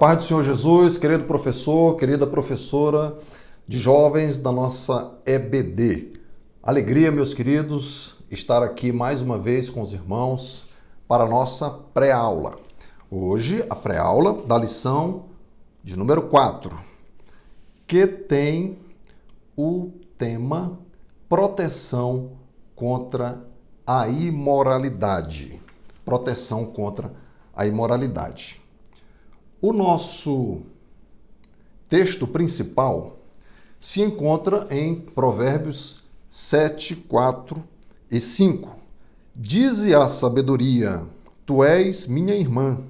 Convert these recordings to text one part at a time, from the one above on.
paz do Senhor Jesus, querido professor, querida professora de jovens da nossa EBD. Alegria, meus queridos, estar aqui mais uma vez com os irmãos para a nossa pré-aula. Hoje, a pré-aula da lição de número 4, que tem o tema proteção contra a imoralidade. Proteção contra a imoralidade. O nosso texto principal se encontra em Provérbios 7, 4 e 5. Dize a sabedoria, tu és minha irmã,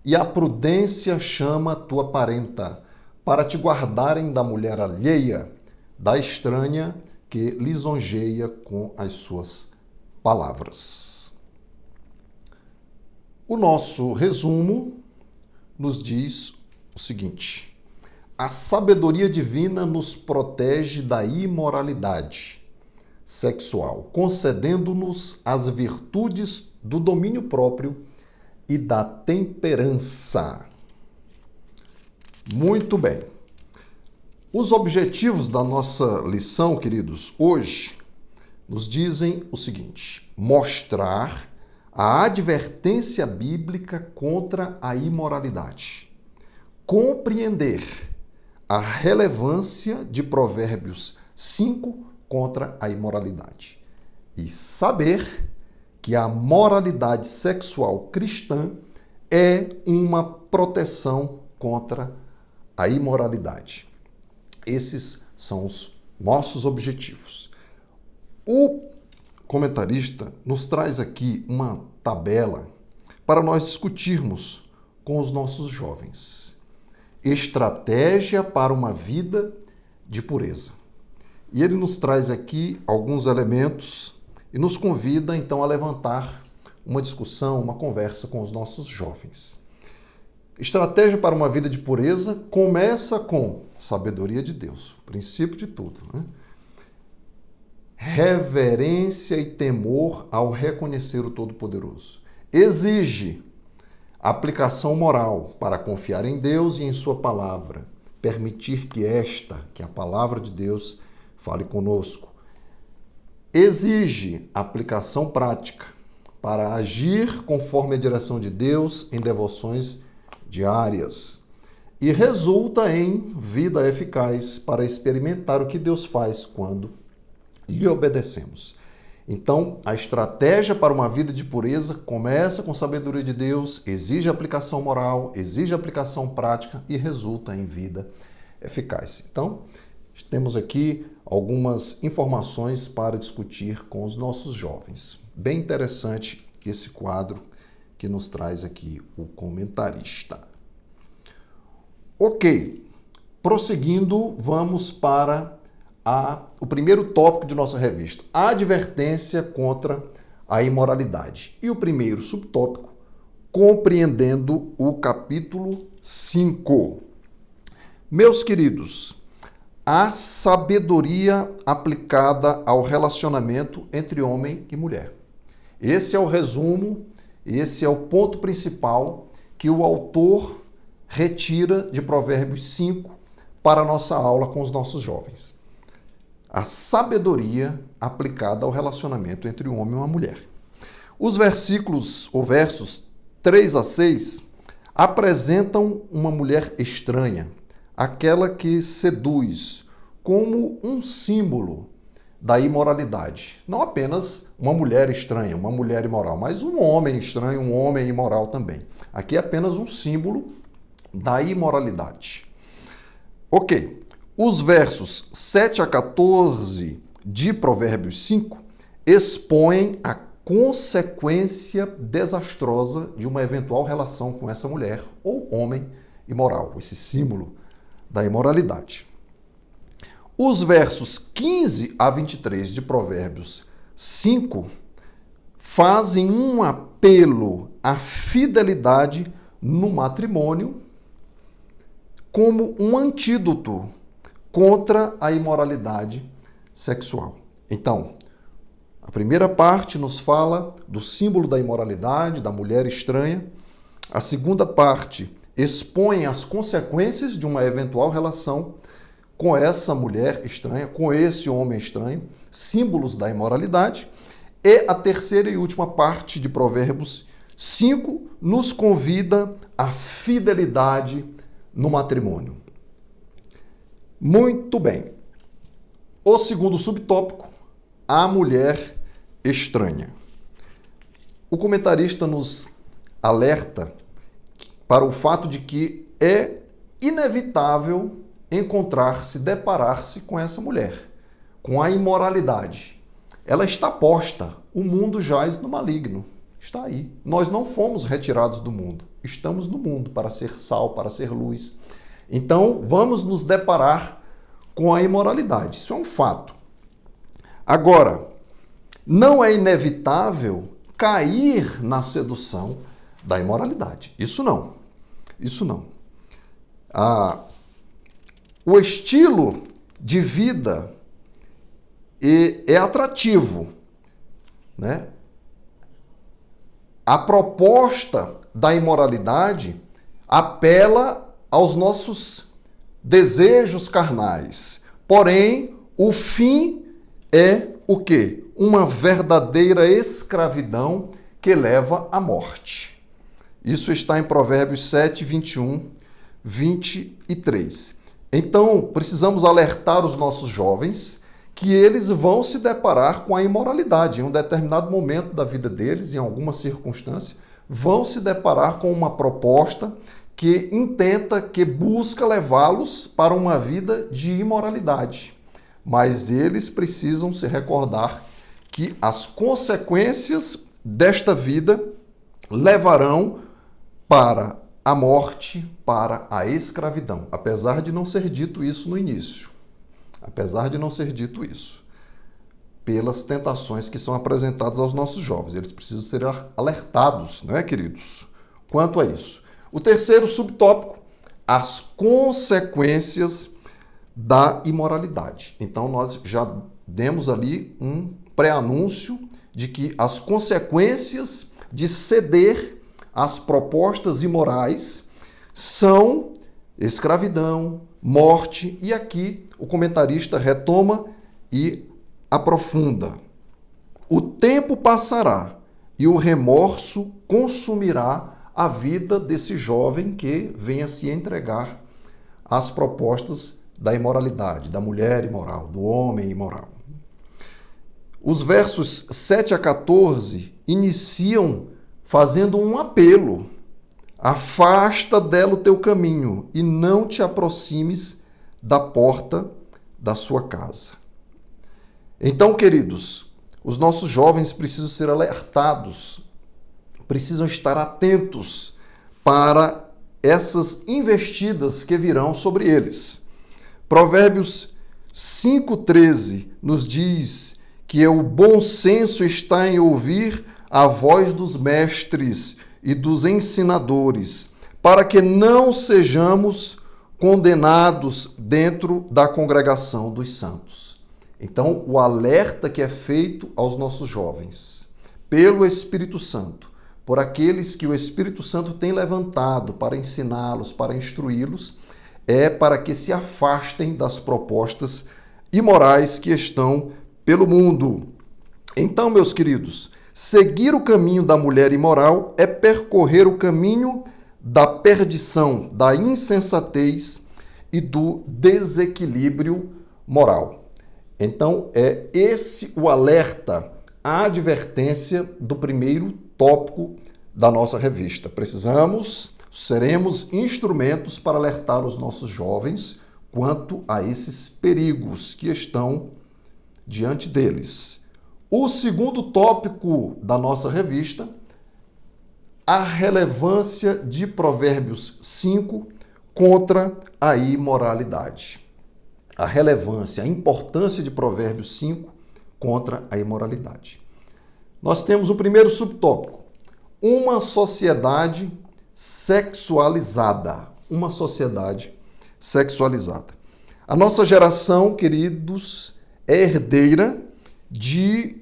e a prudência chama tua parenta, para te guardarem da mulher alheia, da estranha que lisonjeia com as suas palavras. O nosso resumo nos diz o seguinte: a sabedoria divina nos protege da imoralidade sexual, concedendo-nos as virtudes do domínio próprio e da temperança. Muito bem. Os objetivos da nossa lição, queridos, hoje nos dizem o seguinte: mostrar a advertência bíblica contra a imoralidade, compreender a relevância de Provérbios 5 contra a imoralidade e saber que a moralidade sexual cristã é uma proteção contra a imoralidade. Esses são os nossos objetivos. O comentarista nos traz aqui uma tabela para nós discutirmos com os nossos jovens. Estratégia para uma vida de pureza. E ele nos traz aqui alguns elementos e nos convida então a levantar uma discussão, uma conversa com os nossos jovens. Estratégia para uma vida de pureza começa com sabedoria de Deus, o princípio de tudo, né? Reverência e temor ao reconhecer o Todo-Poderoso. Exige aplicação moral para confiar em Deus e em sua palavra, permitir que a palavra de Deus fale conosco. Exige aplicação prática para agir conforme a direção de Deus em devoções diárias. E resulta em vida eficaz para experimentar o que Deus faz quando lhe obedecemos. Então, a estratégia para uma vida de pureza começa com sabedoria de Deus, exige aplicação moral, exige aplicação prática e resulta em vida eficaz. Então, temos aqui algumas informações para discutir com os nossos jovens. Bem interessante esse quadro que nos traz aqui o comentarista. Ok, prosseguindo, vamos para o primeiro tópico de nossa revista, a advertência contra a imoralidade. E o primeiro subtópico, compreendendo o capítulo 5. Meus queridos, a sabedoria aplicada ao relacionamento entre homem e mulher. Esse é o resumo, esse é o ponto principal que o autor retira de Provérbios 5 para a nossa aula com os nossos jovens. A sabedoria aplicada ao relacionamento entre um homem e uma mulher. Os versos 3 a 6 apresentam uma mulher estranha, aquela que seduz, como um símbolo da imoralidade. Não apenas uma mulher estranha, uma mulher imoral, mas um homem estranho, um homem imoral também. Aqui é apenas um símbolo da imoralidade. Ok. Os versos 7 a 14 de Provérbios 5 expõem a consequência desastrosa de uma eventual relação com essa mulher ou homem imoral, esse símbolo da imoralidade. Os versos 15 a 23 de Provérbios 5 fazem um apelo à fidelidade no matrimônio como um antídoto contra a imoralidade sexual. Então, a primeira parte nos fala do símbolo da imoralidade, da mulher estranha. A segunda parte expõem as consequências de uma eventual relação com essa mulher estranha, com esse homem estranho, símbolos da imoralidade. E a terceira e última parte de Provérbios 5 nos convida à fidelidade no matrimônio. Muito bem. O segundo subtópico, a mulher estranha. O comentarista nos alerta para o fato de que é inevitável encontrar-se, deparar-se com essa mulher, com a imoralidade. Ela está posta, o mundo jaz no maligno, está aí. Nós não fomos retirados do mundo, estamos no mundo para ser sal, para ser luz. Então, vamos nos deparar com a imoralidade, isso é um fato. Agora, não é inevitável cair na sedução da imoralidade. Isso não. Isso não. O estilo de vida é atrativo, né? A proposta da imoralidade apela aos nossos desejos carnais. Porém, o fim é o quê? Uma verdadeira escravidão que leva à morte. Isso está em Provérbios 7, 21, 23. Então, precisamos alertar os nossos jovens que eles vão se deparar com a imoralidade. Em um determinado momento da vida deles, em alguma circunstância, vão se deparar com uma proposta que intenta, que busca levá-los para uma vida de imoralidade. Mas eles precisam se recordar que as consequências desta vida levarão para a morte, para a escravidão. Apesar de não ser dito isso no início. Apesar de não ser dito isso. Pelas tentações que são apresentadas aos nossos jovens. Eles precisam ser alertados, não é, queridos? Quanto a isso. O terceiro subtópico, as consequências da imoralidade. Então, nós já demos ali um pré-anúncio de que as consequências de ceder às propostas imorais são escravidão, morte, e aqui o comentarista retoma e aprofunda. O tempo passará e o remorso consumirá a vida desse jovem que venha se entregar às propostas da imoralidade, da mulher imoral, do homem imoral. Os versos 7 a 14 iniciam fazendo um apelo. Afasta dela o teu caminho e não te aproximes da porta da sua casa. Então, queridos, os nossos jovens precisam ser alertados, precisam estar atentos para essas investidas que virão sobre eles. Provérbios 5,13 nos diz que o bom senso está em ouvir a voz dos mestres e dos ensinadores, para que não sejamos condenados dentro da congregação dos santos. Então, o alerta que é feito aos nossos jovens, pelo Espírito Santo, por aqueles que o Espírito Santo tem levantado para ensiná-los, para instruí-los, é para que se afastem das propostas imorais que estão pelo mundo. Então, meus queridos, seguir o caminho da mulher imoral é percorrer o caminho da perdição, da insensatez e do desequilíbrio moral. Então, é esse o alerta, a advertência do primeiro tópico da nossa revista. Seremos instrumentos para alertar os nossos jovens quanto a esses perigos que estão diante deles. O segundo tópico da nossa revista, a relevância de Provérbios 5 contra a imoralidade. A relevância, a importância de Provérbios 5 contra a imoralidade. Nós temos o primeiro subtópico, uma sociedade sexualizada. Uma sociedade sexualizada. A nossa geração, queridos, é herdeira de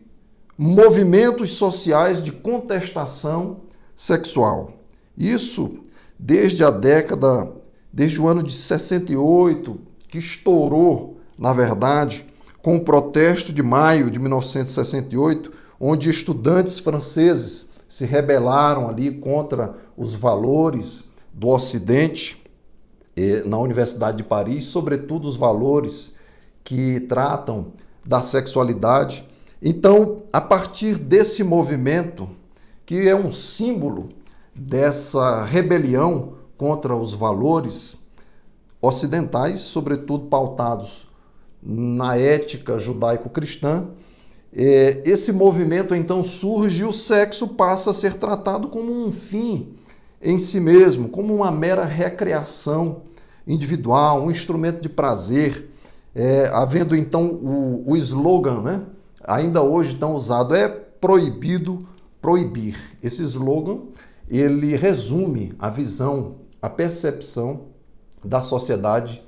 movimentos sociais de contestação sexual. Isso desde o ano de 68, que estourou, na verdade, com o protesto de maio de 1968, onde estudantes franceses se rebelaram ali contra os valores do Ocidente na Universidade de Paris, sobretudo os valores que tratam da sexualidade. Então, a partir desse movimento, que é um símbolo dessa rebelião contra os valores ocidentais, sobretudo pautados na ética judaico-cristã, esse movimento então surge e o sexo passa a ser tratado como um fim em si mesmo, como uma mera recreação individual, um instrumento de prazer, havendo então o slogan, né, ainda hoje tão usado, é proibido proibir. Esse slogan, ele resume a visão, a percepção da sociedade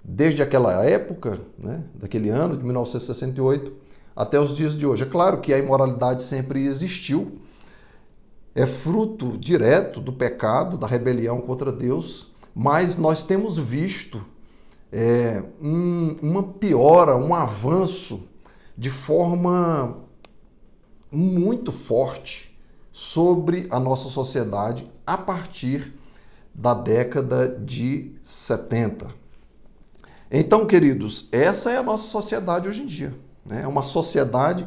desde aquela época, né, daquele ano de 1968, até os dias de hoje. É claro que a imoralidade sempre existiu, é fruto direto do pecado, da rebelião contra Deus, mas nós temos visto uma piora, um avanço de forma muito forte sobre a nossa sociedade a partir da década de 70. Então, queridos, essa é a nossa sociedade hoje em dia, né? É uma sociedade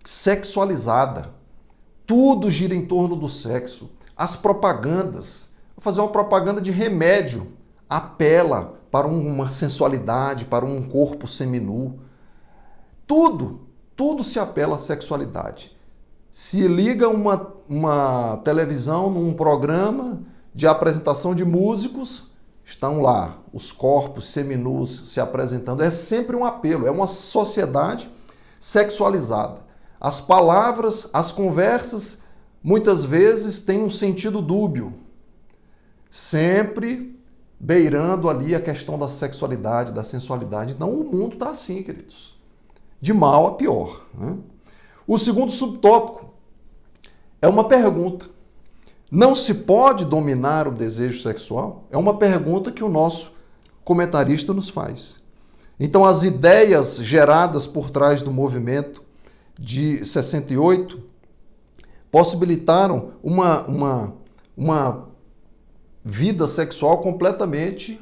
sexualizada. Tudo gira em torno do sexo. As propagandas, vou fazer uma propaganda de remédio, apela para uma sensualidade, para um corpo seminu. Tudo se apela à sexualidade. Se liga uma televisão num programa de apresentação de músicos, estão lá os corpos seminus se apresentando. É sempre um apelo, é uma sociedade sexualizada. As palavras, as conversas, muitas vezes têm um sentido dúbio, sempre beirando ali a questão da sexualidade, da sensualidade. Então o mundo está assim, queridos, de mal a pior, né? O segundo subtópico é uma pergunta. Não se pode dominar o desejo sexual? É uma pergunta que o nosso comentarista nos faz. Então, as ideias geradas por trás do movimento de 68 possibilitaram uma vida sexual completamente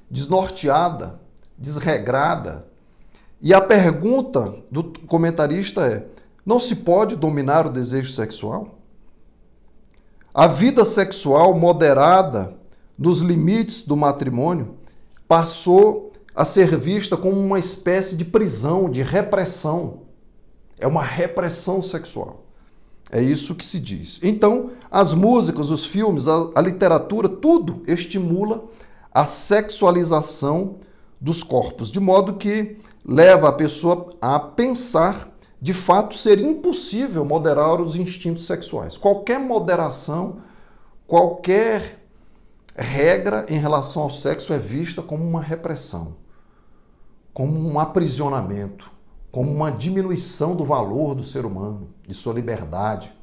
desnorteada, desregrada. E a pergunta do comentarista é: não se pode dominar o desejo sexual? A vida sexual moderada nos limites do matrimônio passou a ser vista como uma espécie de prisão, de repressão. É uma repressão sexual. É isso que se diz. Então, as músicas, os filmes, a literatura, tudo estimula a sexualização dos corpos, de modo que leva a pessoa a pensar de fato ser impossível moderar os instintos sexuais. Qualquer moderação, qualquer regra em relação ao sexo é vista como uma repressão, como um aprisionamento, como uma diminuição do valor do ser humano, de sua liberdade.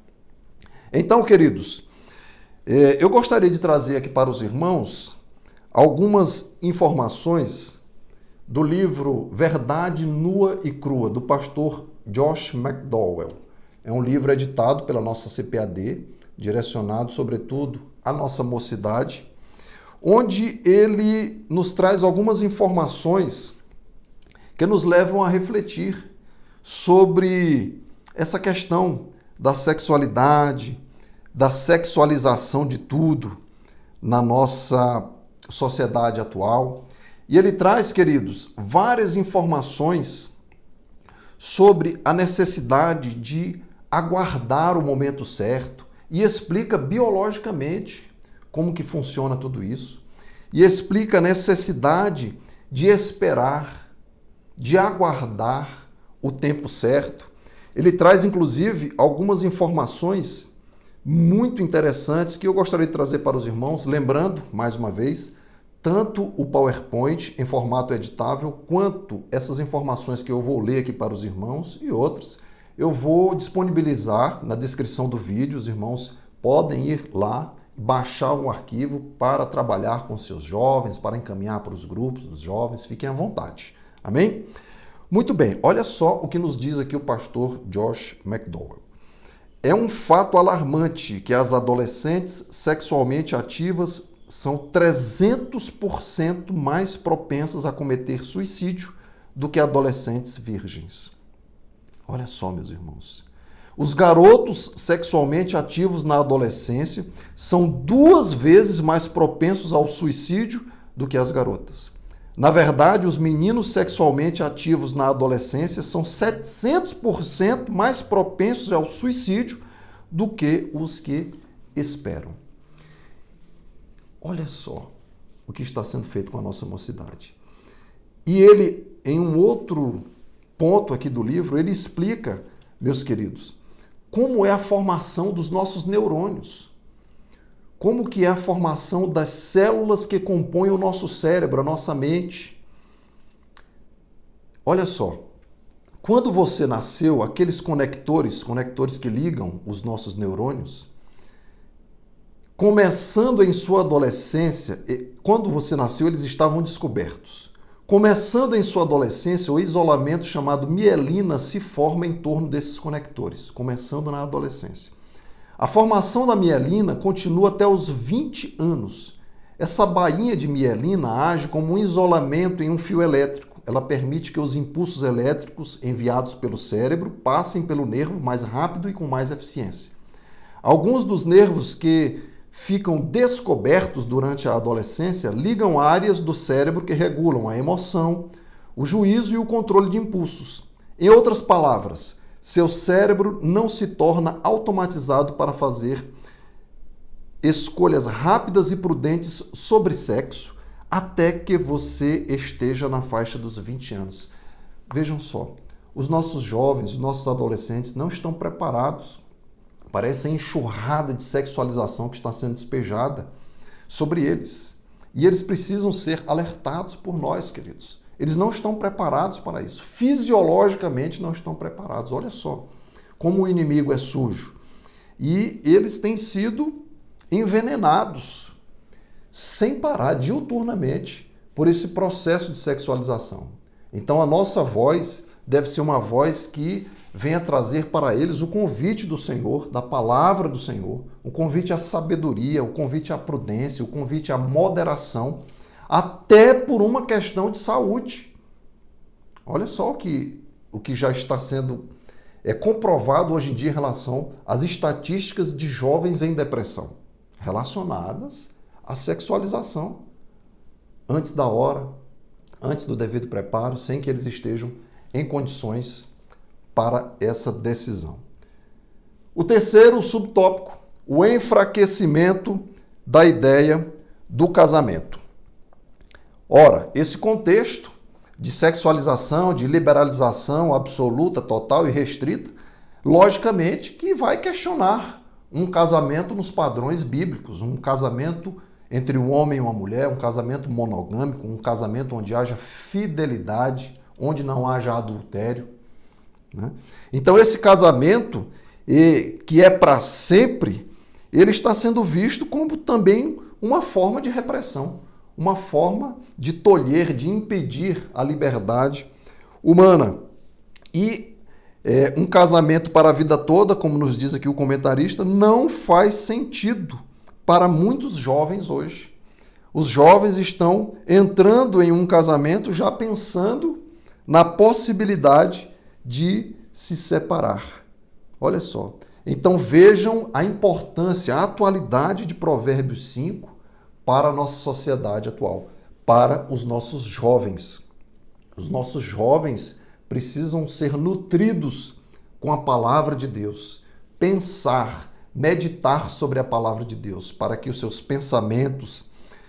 Então, queridos, eu gostaria de trazer aqui para os irmãos algumas informações do livro Verdade Nua e Crua, do pastor Josh McDowell. É um livro editado pela nossa CPAD, direcionado, sobretudo, à nossa mocidade, onde ele nos traz algumas informações que nos levam a refletir sobre essa questão da sexualidade, da sexualização de tudo na nossa sociedade atual. E ele traz, queridos, várias informações sobre a necessidade de aguardar o momento certo e explica biologicamente como que funciona tudo isso e explica a necessidade de esperar, de aguardar o tempo certo. Ele traz, inclusive, algumas informações muito interessantes que eu gostaria de trazer para os irmãos, lembrando, mais uma vez, tanto o PowerPoint em formato editável, quanto essas informações que eu vou ler aqui para os irmãos e outras, eu vou disponibilizar na descrição do vídeo. Os irmãos podem ir lá baixar o arquivo para trabalhar com seus jovens, para encaminhar para os grupos dos jovens, fiquem à vontade. Amém? Muito bem, olha só o que nos diz aqui o pastor Josh McDowell. É um fato alarmante que as adolescentes sexualmente ativas são 300% mais propensas a cometer suicídio do que adolescentes virgens. Olha só, meus irmãos. Os garotos sexualmente ativos na adolescência são 2 vezes mais propensos ao suicídio do que as garotas. Na verdade, os meninos sexualmente ativos na adolescência são 700% mais propensos ao suicídio do que os que esperam. Olha só o que está sendo feito com a nossa mocidade. E ele, em um outro ponto aqui do livro, ele explica, meus queridos, como é a formação dos nossos neurônios. Como que é a formação das células que compõem o nosso cérebro, a nossa mente. Olha só, quando você nasceu, aqueles conectores que ligam os nossos neurônios, começando em sua adolescência, quando você nasceu, eles estavam descobertos. Começando em sua adolescência, o isolamento chamado mielina se forma em torno desses conectores, começando na adolescência. A formação da mielina continua até os 20 anos. Essa bainha de mielina age como um isolamento em um fio elétrico. Ela permite que os impulsos elétricos enviados pelo cérebro passem pelo nervo mais rápido e com mais eficiência. Alguns dos nervos que ficam descobertos durante a adolescência ligam áreas do cérebro que regulam a emoção, o juízo e o controle de impulsos. Em outras palavras, seu cérebro não se torna automatizado para fazer escolhas rápidas e prudentes sobre sexo até que você esteja na faixa dos 20 anos. Vejam só, os nossos jovens, os nossos adolescentes não estão preparados para essa enxurrada de sexualização que está sendo despejada sobre eles. E eles precisam ser alertados por nós, queridos. Eles não estão preparados para isso. Fisiologicamente não estão preparados. Olha só como o inimigo é sujo. E eles têm sido envenenados sem parar, diuturnamente, por esse processo de sexualização. Então a nossa voz deve ser uma voz que venha trazer para eles o convite do Senhor, da palavra do Senhor, o convite à sabedoria, o convite à prudência, o convite à moderação, até por uma questão de saúde. Olha só o que já está sendo comprovado hoje em dia em relação às estatísticas de jovens em depressão, relacionadas à sexualização, antes da hora, antes do devido preparo, sem que eles estejam em condições para essa decisão. O terceiro subtópico, o enfraquecimento da ideia do casamento. Ora, esse contexto de sexualização, de liberalização absoluta, total e restrita, logicamente que vai questionar um casamento nos padrões bíblicos, um casamento entre um homem e uma mulher, um casamento monogâmico, um casamento onde haja fidelidade, onde não haja adultério. Então esse casamento, que é para sempre, ele está sendo visto como também uma forma de repressão, uma forma de tolher, de impedir a liberdade humana. E um casamento para a vida toda, como nos diz aqui o comentarista, não faz sentido para muitos jovens hoje. Os jovens estão entrando em um casamento já pensando na possibilidade de se separar. Olha só. Então vejam a importância, a atualidade de Provérbios 5 para a nossa sociedade atual, para os nossos jovens. Os nossos jovens precisam ser nutridos com a palavra de Deus, pensar, meditar sobre a palavra de Deus, para que os seus pensamentos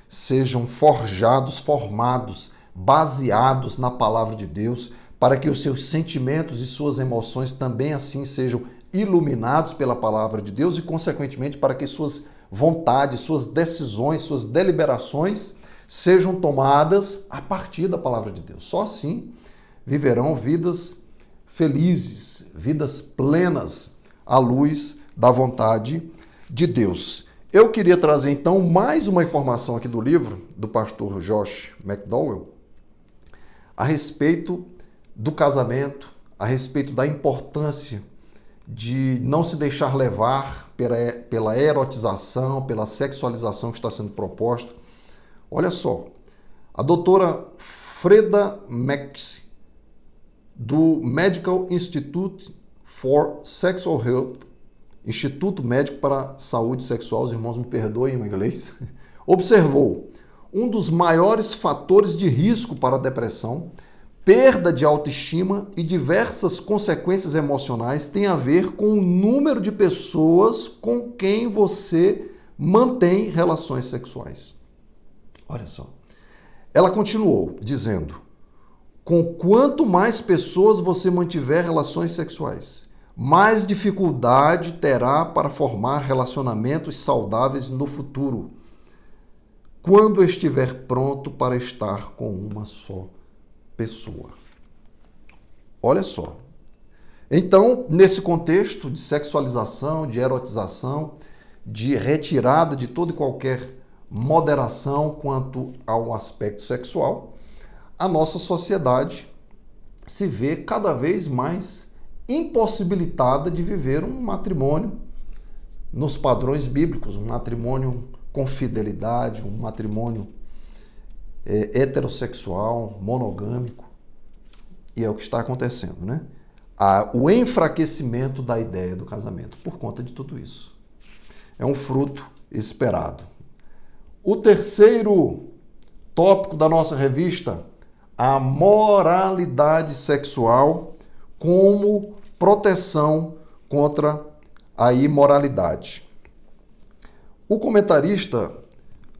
sejam forjados, formados, baseados na palavra de Deus, para que os seus sentimentos e suas emoções também assim sejam iluminados pela palavra de Deus e, consequentemente, para que suas vontades, suas decisões, suas deliberações sejam tomadas a partir da palavra de Deus. Só assim viverão vidas felizes, vidas plenas à luz da vontade de Deus. Eu queria trazer, então, mais uma informação aqui do livro do pastor Josh McDowell a respeito do casamento, a respeito da importância de não se deixar levar pela erotização, pela sexualização que está sendo proposta. Olha só, a doutora Freda Maxey, do Medical Institute for Sexual Health, Instituto Médico para a Saúde Sexual, os irmãos me perdoem o inglês, observou um dos maiores fatores de risco para a depressão, perda de autoestima e diversas consequências emocionais tem a ver com o número de pessoas com quem você mantém relações sexuais. Olha só. Ela continuou dizendo: com quanto mais pessoas você mantiver relações sexuais, mais dificuldade terá para formar relacionamentos saudáveis no futuro, quando estiver pronto para estar com uma só pessoa. Olha só. Então, nesse contexto de sexualização, de erotização, de retirada de toda e qualquer moderação quanto ao aspecto sexual, a nossa sociedade se vê cada vez mais impossibilitada de viver um matrimônio nos padrões bíblicos, um matrimônio com fidelidade, um matrimônio heterossexual, monogâmico, e é o que está acontecendo, né? O enfraquecimento da ideia do casamento por conta de tudo isso. É um fruto esperado. O terceiro tópico da nossa revista, a moralidade sexual como proteção contra a imoralidade. O comentarista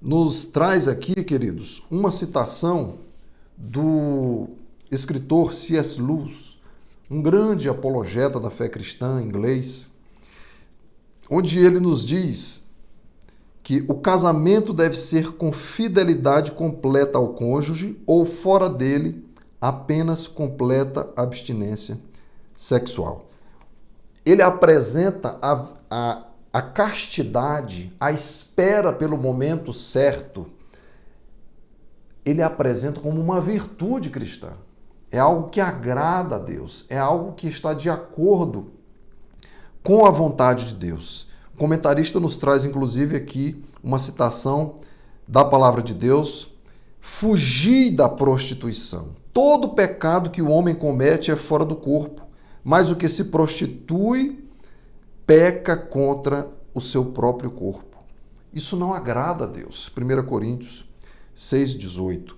nos traz aqui, queridos, uma citação do escritor C.S. Lewis, um grande apologeta da fé cristã inglês, onde ele nos diz que o casamento deve ser com fidelidade completa ao cônjuge ou fora dele, apenas completa abstinência sexual. Ele apresenta a castidade, a espera pelo momento certo, ele apresenta como uma virtude cristã. É algo que agrada a Deus, é algo que está de acordo com a vontade de Deus. O comentarista nos traz, inclusive, aqui uma citação da palavra de Deus: fugir da prostituição. Todo pecado que o homem comete é fora do corpo, mas o que se prostitui peca contra o seu próprio corpo. Isso não agrada a Deus. 1 Coríntios 6,18.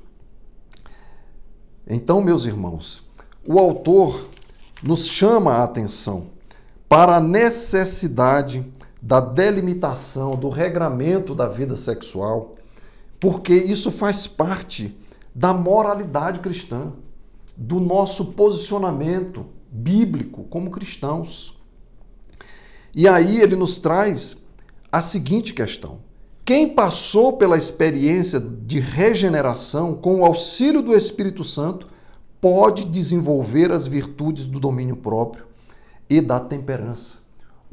Então, meus irmãos, o autor nos chama a atenção para a necessidade da delimitação, do regramento da vida sexual, porque isso faz parte da moralidade cristã, do nosso posicionamento bíblico como cristãos. E aí ele nos traz a seguinte questão: quem passou pela experiência de regeneração com o auxílio do Espírito Santo pode desenvolver as virtudes do domínio próprio e da temperança.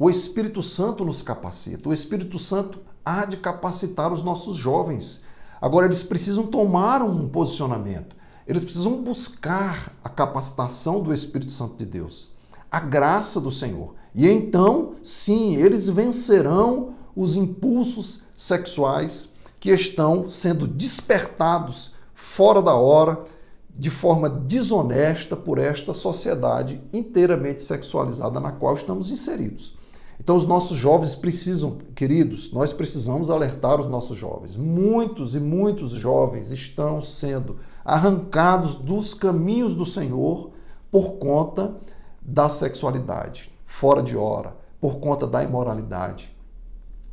O Espírito Santo nos capacita, o Espírito Santo há de capacitar os nossos jovens. Agora, eles precisam tomar um posicionamento, eles precisam buscar a capacitação do Espírito Santo de Deus, a graça do Senhor. E então, sim, eles vencerão os impulsos sexuais que estão sendo despertados fora da hora, de forma desonesta por esta sociedade inteiramente sexualizada na qual estamos inseridos. Então, os nossos jovens precisam, queridos, nós precisamos alertar os nossos jovens. Muitos e muitos jovens estão sendo arrancados dos caminhos do Senhor por conta da sexualidade, fora de hora, por conta da imoralidade.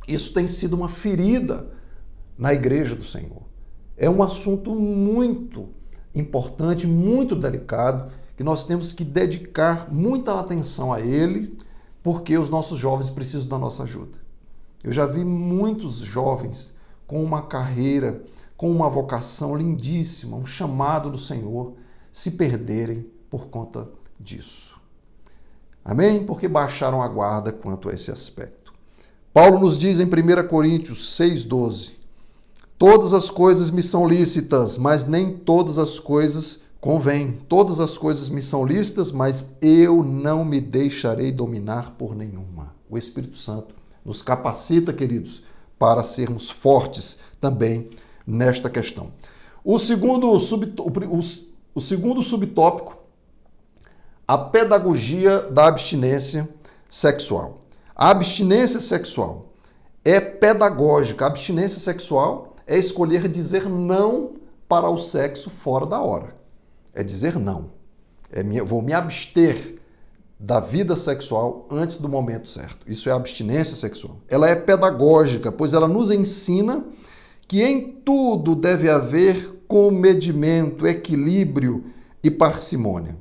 Isso tem sido uma ferida na igreja do Senhor. É um assunto muito importante, muito delicado, que nós temos que dedicar muita atenção a ele, porque os nossos jovens precisam da nossa ajuda. Eu já vi muitos jovens com uma carreira, com uma vocação lindíssima, um chamado do Senhor, se perderem por conta disso. Amém? Porque baixaram a guarda quanto a esse aspecto. Paulo nos diz em 1 Coríntios 6,12: todas as coisas me são lícitas, mas nem todas as coisas convêm. Todas as coisas me são lícitas, mas eu não me deixarei dominar por nenhuma. O Espírito Santo nos capacita, queridos, para sermos fortes também nesta questão. O segundo subtópico, a pedagogia da abstinência sexual. A abstinência sexual é pedagógica. A abstinência sexual é escolher dizer não para o sexo fora da hora. É dizer não. Vou me abster da vida sexual antes do momento certo. Isso é abstinência sexual. Ela é pedagógica, pois ela nos ensina que em tudo deve haver comedimento, equilíbrio e parcimônia.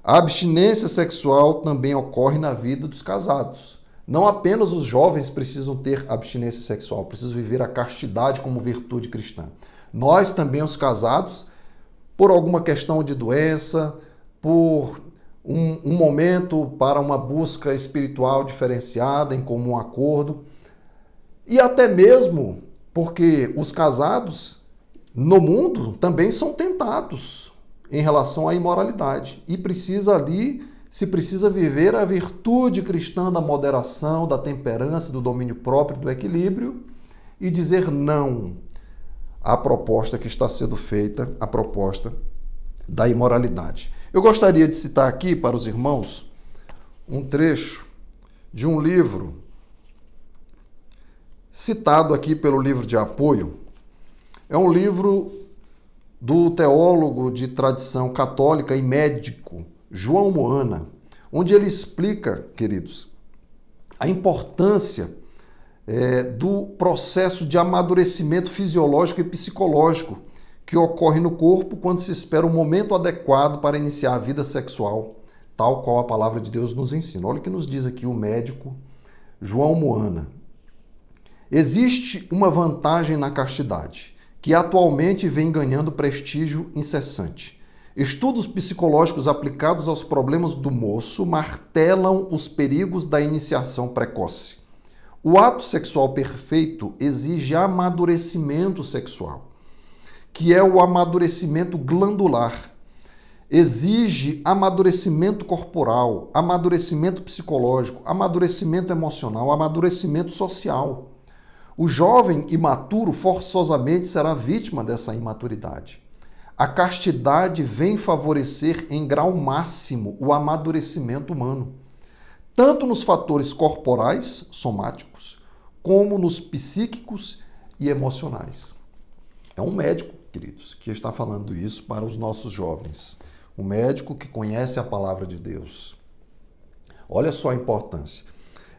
A abstinência sexual também ocorre na vida dos casados. Não apenas os jovens precisam ter abstinência sexual, precisam viver a castidade como virtude cristã. Nós também, os casados, por alguma questão de doença, por um momento para uma busca espiritual diferenciada, em comum acordo, e até mesmo porque os casados no mundo também são tentados em relação à imoralidade e se precisa viver a virtude cristã da moderação, da temperança, do domínio próprio, do equilíbrio e dizer não à proposta que está sendo feita, a proposta da imoralidade. Eu gostaria de citar aqui para os irmãos um trecho de um livro citado aqui pelo livro de apoio. É um livro do teólogo de tradição católica e médico João Moana, onde ele explica, queridos, a importância do processo de amadurecimento fisiológico e psicológico que ocorre no corpo quando se espera o momento adequado para iniciar a vida sexual, tal qual a palavra de Deus nos ensina. Olha o que nos diz aqui o médico João Moana. Existe uma vantagem na castidade, que atualmente vem ganhando prestígio incessante. Estudos psicológicos aplicados aos problemas do moço martelam os perigos da iniciação precoce. O ato sexual perfeito exige amadurecimento sexual, que é o amadurecimento glandular. Exige amadurecimento corporal, amadurecimento psicológico, amadurecimento emocional, amadurecimento social. O jovem imaturo forçosamente será vítima dessa imaturidade. A castidade vem favorecer em grau máximo o amadurecimento humano, tanto nos fatores corporais, somáticos, como nos psíquicos e emocionais. É um médico, queridos, que está falando isso para os nossos jovens. Um médico que conhece a palavra de Deus. Olha só a importância.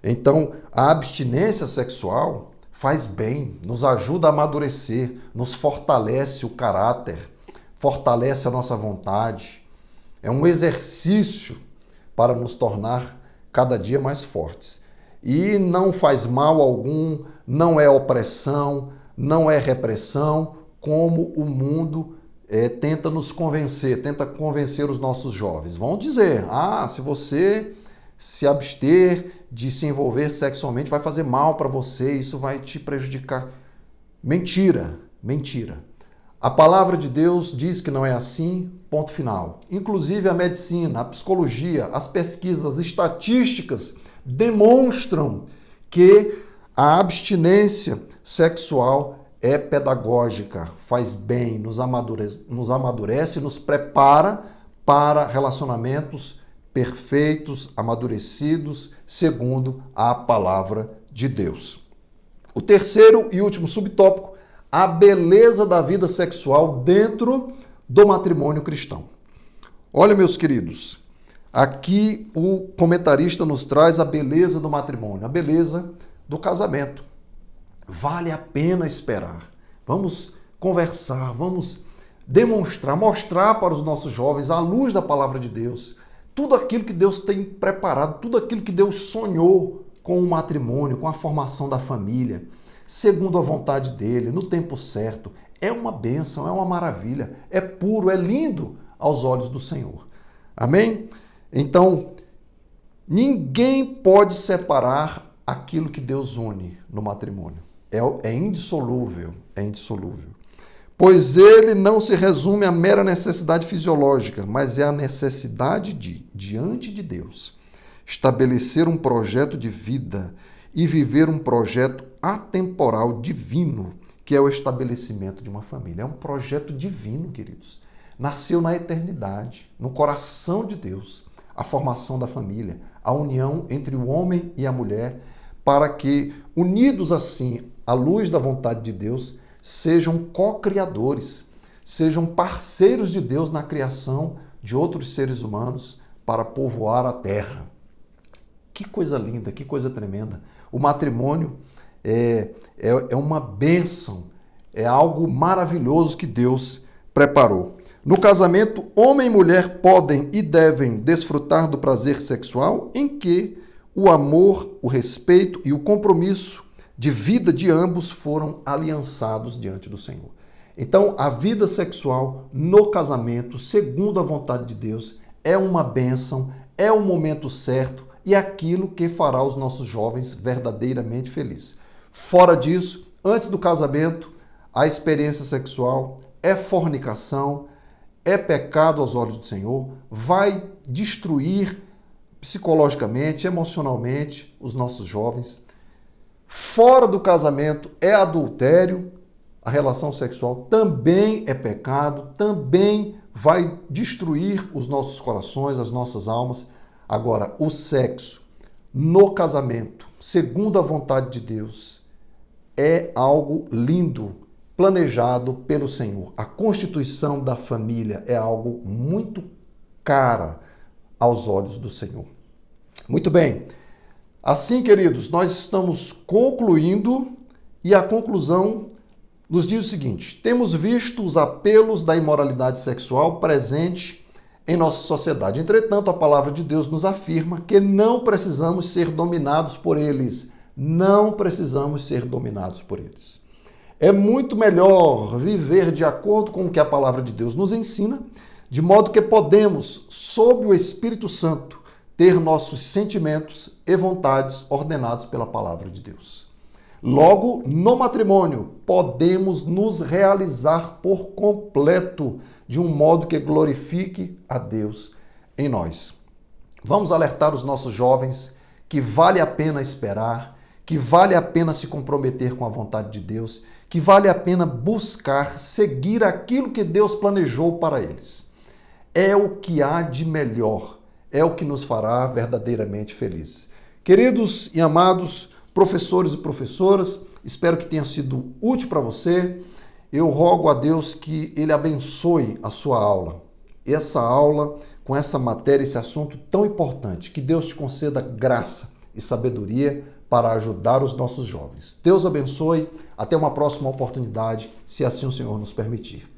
Então, a abstinência sexual faz bem, nos ajuda a amadurecer, nos fortalece o caráter, fortalece a nossa vontade. É um exercício para nos tornar cada dia mais fortes. E não faz mal algum, não é opressão, não é repressão, como o mundo tenta nos convencer, tenta convencer os nossos jovens. Vão dizer, se você se abster de se envolver sexualmente vai fazer mal para você, isso vai te prejudicar. Mentira, mentira. A palavra de Deus diz que não é assim, ponto final. Inclusive a medicina, a psicologia, as pesquisas, as estatísticas demonstram que a abstinência sexual é pedagógica, faz bem, nos amadurece, nos prepara para relacionamentos perfeitos, amadurecidos, segundo a palavra de Deus. O terceiro e último subtópico, a beleza da vida sexual dentro do matrimônio cristão. Olha, meus queridos, aqui o comentarista nos traz a beleza do matrimônio, a beleza do casamento. Vale a pena esperar. Vamos conversar, vamos demonstrar, mostrar para os nossos jovens, à luz da palavra de Deus, tudo aquilo que Deus tem preparado, tudo aquilo que Deus sonhou com o matrimônio, com a formação da família, segundo a vontade dele, no tempo certo. É uma bênção, é uma maravilha, é puro, é lindo aos olhos do Senhor. Amém? Então, ninguém pode separar aquilo que Deus une no matrimônio. É indissolúvel, é indissolúvel. Pois ele não se resume à mera necessidade fisiológica, mas é a necessidade de, diante de Deus, estabelecer um projeto de vida e viver um projeto atemporal divino, que é o estabelecimento de uma família. É um projeto divino, queridos. Nasceu na eternidade, no coração de Deus, a formação da família, a união entre o homem e a mulher, para que, unidos assim à luz da vontade de Deus, sejam co-criadores, sejam parceiros de Deus na criação de outros seres humanos para povoar a terra. Que coisa linda, que coisa tremenda. O matrimônio é uma bênção, é algo maravilhoso que Deus preparou. No casamento, homem e mulher podem e devem desfrutar do prazer sexual em que o amor, o respeito e o compromisso de vida de ambos foram aliançados diante do Senhor. Então, a vida sexual no casamento, segundo a vontade de Deus, é uma bênção, é o momento certo e é aquilo que fará os nossos jovens verdadeiramente felizes. Fora disso, antes do casamento, a experiência sexual é fornicação, é pecado aos olhos do Senhor, vai destruir psicologicamente, emocionalmente os nossos jovens. Fora do casamento é adultério, a relação sexual também é pecado, também vai destruir os nossos corações, as nossas almas. Agora, o sexo no casamento, segundo a vontade de Deus, é algo lindo, planejado pelo Senhor. A constituição da família é algo muito cara aos olhos do Senhor. Muito bem. Assim, queridos, nós estamos concluindo e a conclusão nos diz o seguinte: temos visto os apelos da imoralidade sexual presente em nossa sociedade. Entretanto, a palavra de Deus nos afirma que não precisamos ser dominados por eles. Não precisamos ser dominados por eles. É muito melhor viver de acordo com o que a palavra de Deus nos ensina, de modo que podemos, sob o Espírito Santo, ter nossos sentimentos e vontades ordenados pela palavra de Deus. Logo, no matrimônio, podemos nos realizar por completo, de um modo que glorifique a Deus em nós. Vamos alertar os nossos jovens que vale a pena esperar, que vale a pena se comprometer com a vontade de Deus, que vale a pena buscar, seguir aquilo que Deus planejou para eles. É o que há de melhor, é o que nos fará verdadeiramente felizes. Queridos e amados professores e professoras, espero que tenha sido útil para você. Eu rogo a Deus que Ele abençoe a sua aula. Essa aula, com essa matéria, esse assunto tão importante, que Deus te conceda graça e sabedoria para ajudar os nossos jovens. Deus abençoe. Até uma próxima oportunidade, se assim o Senhor nos permitir.